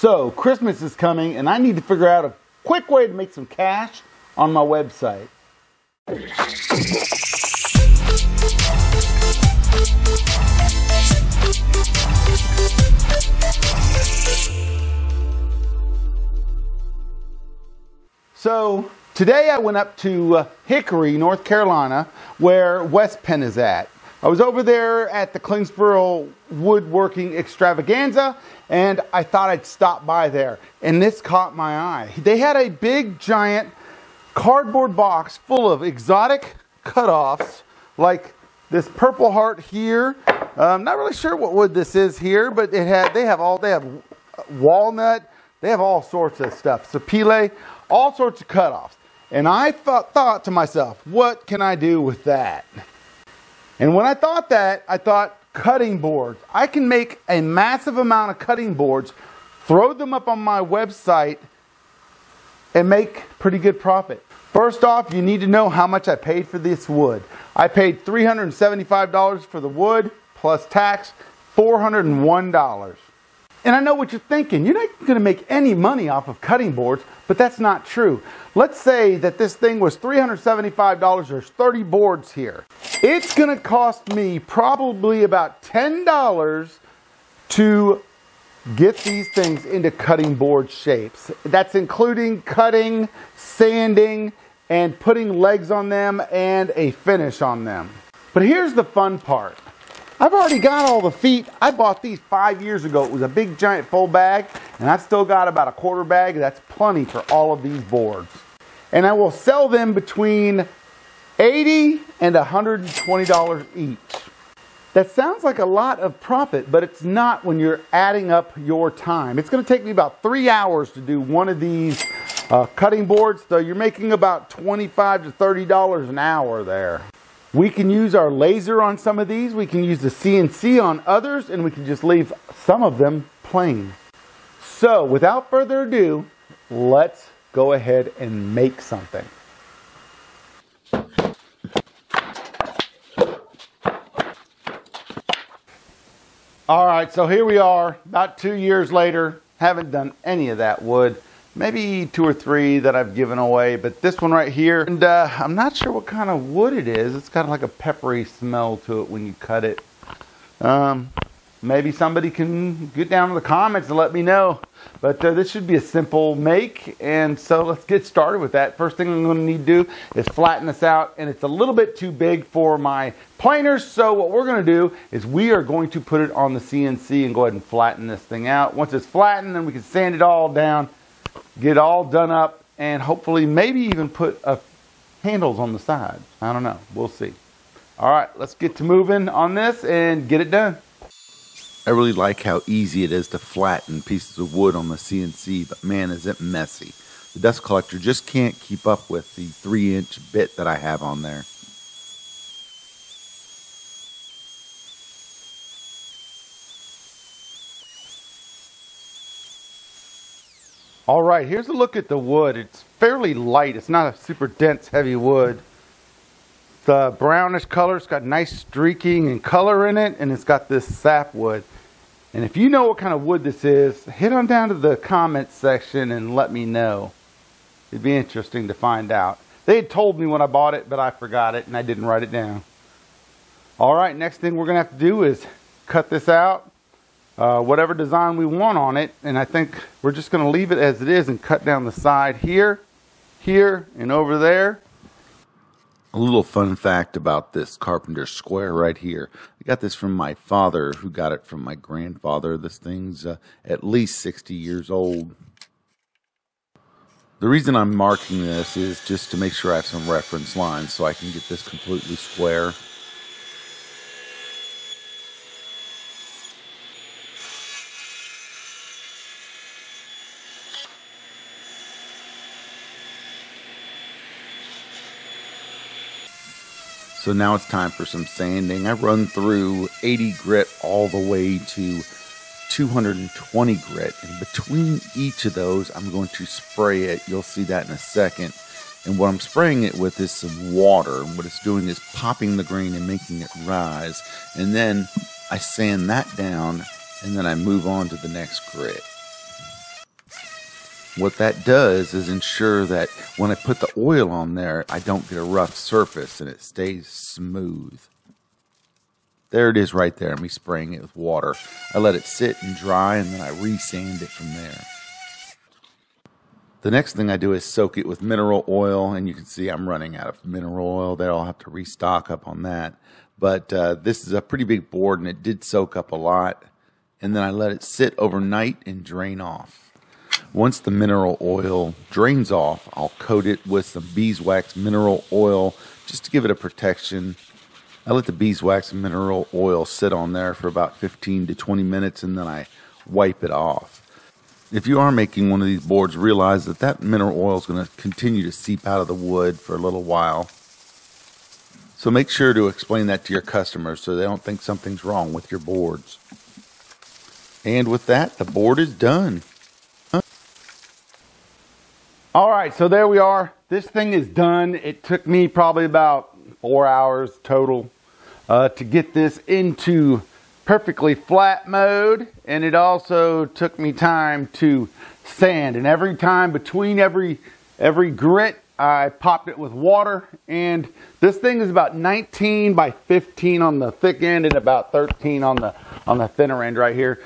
So Christmas is coming and I need to figure out a quick way to make some cash on my website. So today I went up to Hickory, North Carolina, where West Penn is at. I was over there at the Clingsboro Woodworking Extravaganza, and I thought I'd stop by there. And this caught my eye. They had a big, giant cardboard box full of exotic cutoffs, like this Purple Heart here. I'm not really sure what wood this is here, but they have walnut, they have all sorts of stuff. Sapele, all sorts of cutoffs. And I thought to myself, what can I do with that? And when I thought that, I thought cutting boards. I can make a massive amount of cutting boards, throw them up on my website, and make pretty good profit. First off, you need to know how much I paid for this wood. I paid $375 for the wood, plus tax, $401. And I know what you're thinking. You're not going to make any money off of cutting boards, but that's not true. Let's say that this thing was $375. There's 30 boards here. It's going to cost me probably about $10 to get these things into cutting board shapes. That's including cutting, sanding, and putting legs on them and a finish on them. But here's the fun part. I've already got all the feet. I bought these 5 years ago. It was a big giant full bag, and I've still got about a quarter bag. That's plenty for all of these boards. And I will sell them between $80 and $120 each. That sounds like a lot of profit, but it's not when you're adding up your time. It's going to take me about 3 hours to do one of these cutting boards, so you're making about $25 to $30 an hour there. We can use our laser on some of these, we can use the CNC on others, and we can just leave some of them plain. So without further ado, let's go ahead and make something. Alright, so here we are, about 2 years later. Haven't done any of that wood. Maybe 2 or 3 that I've given away, but this one right here, and I'm not sure what kind of wood it is. It's got like a peppery smell to it when you cut it. Maybe somebody can get down in the comments and let me know. But this should be a simple make, and so let's get started with that. First thing I'm going to need to do is flatten this out, and it's a little bit too big for my planers, so what we're going to do is we are going to put it on the CNC and go ahead and flatten this thing out. Once it's flattened, then we can sand it all down, get it all done up, and hopefully maybe even put handles on the side. I don't know. We'll see. All right, let's get to moving on this and get it done. I really like how easy it is to flatten pieces of wood on the CNC, but man, is it messy. The dust collector just can't keep up with the 3-inch bit that I have on there. All right, here's a look at the wood. It's fairly light. It's not a super dense, heavy wood. The brownish color, it's got nice streaking and color in it, and it's got this sapwood. And if you know what kind of wood this is, head on down to the comments section and let me know. It'd be interesting to find out. They had told me when I bought it, but I forgot it and I didn't write it down. All right, next thing we're gonna have to do is cut this out, whatever design we want on it, and I think we're just gonna leave it as it is and cut down the side here, here, and over there. A little fun fact about this carpenter square right here. I got this from my father, who got it from my grandfather. This thing's at least 60 years old. The reason I'm marking this is just to make sure I have some reference lines so I can get this completely square. So now it's time for some sanding. I run through 80 grit all the way to 220 grit. And between each of those, I'm going to spray it. You'll see that in a second. And what I'm spraying it with is some water. And what it's doing is popping the grain and making it rise. And then I sand that down, and then I move on to the next grit. What that does is ensure that when I put the oil on there, I don't get a rough surface and it stays smooth. There it is right there, me spraying it with water. I let it sit and dry and then I re-sand it from there. The next thing I do is soak it with mineral oil, and you can see I'm running out of mineral oil there. I'll have to restock up on that. But this is a pretty big board and it did soak up a lot. And then I let it sit overnight and drain off. Once the mineral oil drains off, I'll coat it with some beeswax mineral oil just to give it a protection. I let the beeswax and mineral oil sit on there for about 15 to 20 minutes and then I wipe it off. If you are making one of these boards, realize that that mineral oil is going to continue to seep out of the wood for a little while. So make sure to explain that to your customers so they don't think something's wrong with your boards. And with that, the board is done. All right, so there we are. This thing is done. It took me probably about 4 hours total to get this into perfectly flat mode, and it also took me time to sand. And every time between every grit, I popped it with water. And this thing is about 19 by 15 on the thick end and about 13 on the thinner end right here.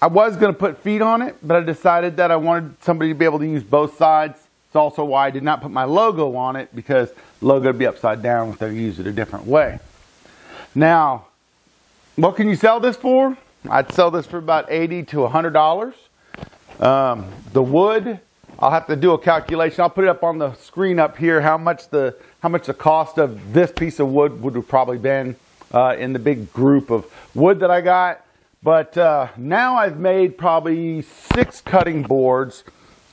I was going to put feet on it, but I decided that I wanted somebody to be able to use both sides. It's also why I did not put my logo on it, because the logo would be upside down if they use it a different way. Now, what can you sell this for? I'd sell this for about $80 to $100. The wood, I'll have to do a calculation. I'll put it up on the screen up here, how much the cost of this piece of wood would have probably been in the big group of wood that I got. But now I've made probably 6 cutting boards,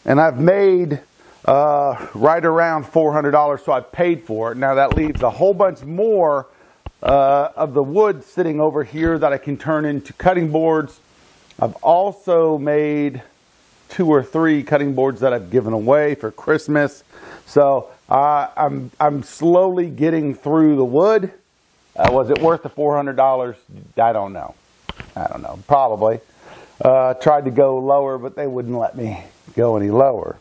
and I've made right around $400, so I've paid for it. Now that leaves a whole bunch more of the wood sitting over here that I can turn into cutting boards. I've also made 2 or 3 cutting boards that I've given away for Christmas. So I'm slowly getting through the wood. Was it worth the $400? I don't know. Probably. Tried to go lower, but they wouldn't let me go any lower.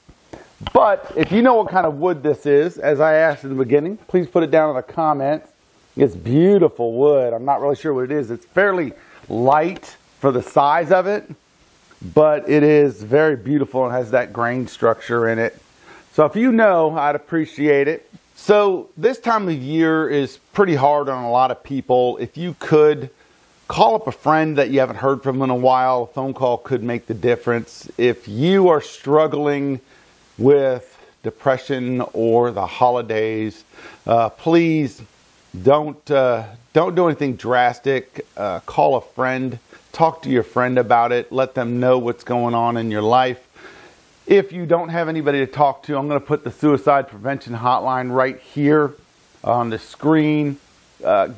But if you know what kind of wood this is, as I asked in the beginning, please put it down in the comments. It's beautiful wood. I'm not really sure what it is. It's fairly light for the size of it, but it is very beautiful and has that grain structure in it. So if you know, I'd appreciate it. So this time of year is pretty hard on a lot of people. If you could call up a friend that you haven't heard from in a while, a phone call could make the difference. If you are struggling with depression or the holidays, please don't do anything drastic. Call a friend, talk to your friend about it, let them know what's going on in your life. If you don't have anybody to talk to, I'm going to put the suicide prevention hotline right here on the screen.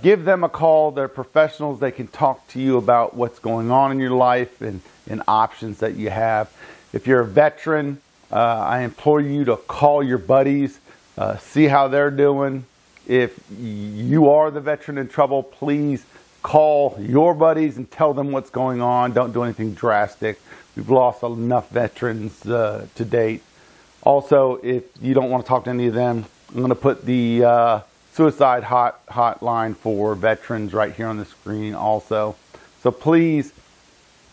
Give them a call. They're professionals. They can talk to you about what's going on in your life and options that you have. If you're a veteran, I implore you to call your buddies, see how they're doing. If you are the veteran in trouble, please call your buddies and tell them what's going on. Don't do anything drastic. We've lost enough veterans to date. Also, if you don't want to talk to any of them, I'm going to put the suicide hotline for veterans right here on the screen also. So please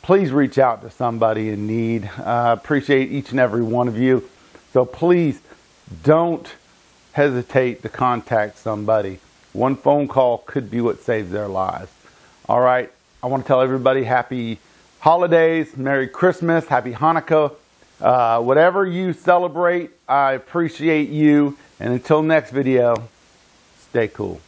reach out to somebody in need. I appreciate each and every one of you. So please don't hesitate to contact somebody. One phone call could be what saves their lives. All right. I want to tell everybody happy holidays, Merry Christmas, Happy Hanukkah. Whatever you celebrate, I appreciate you. And until next video, stay cool.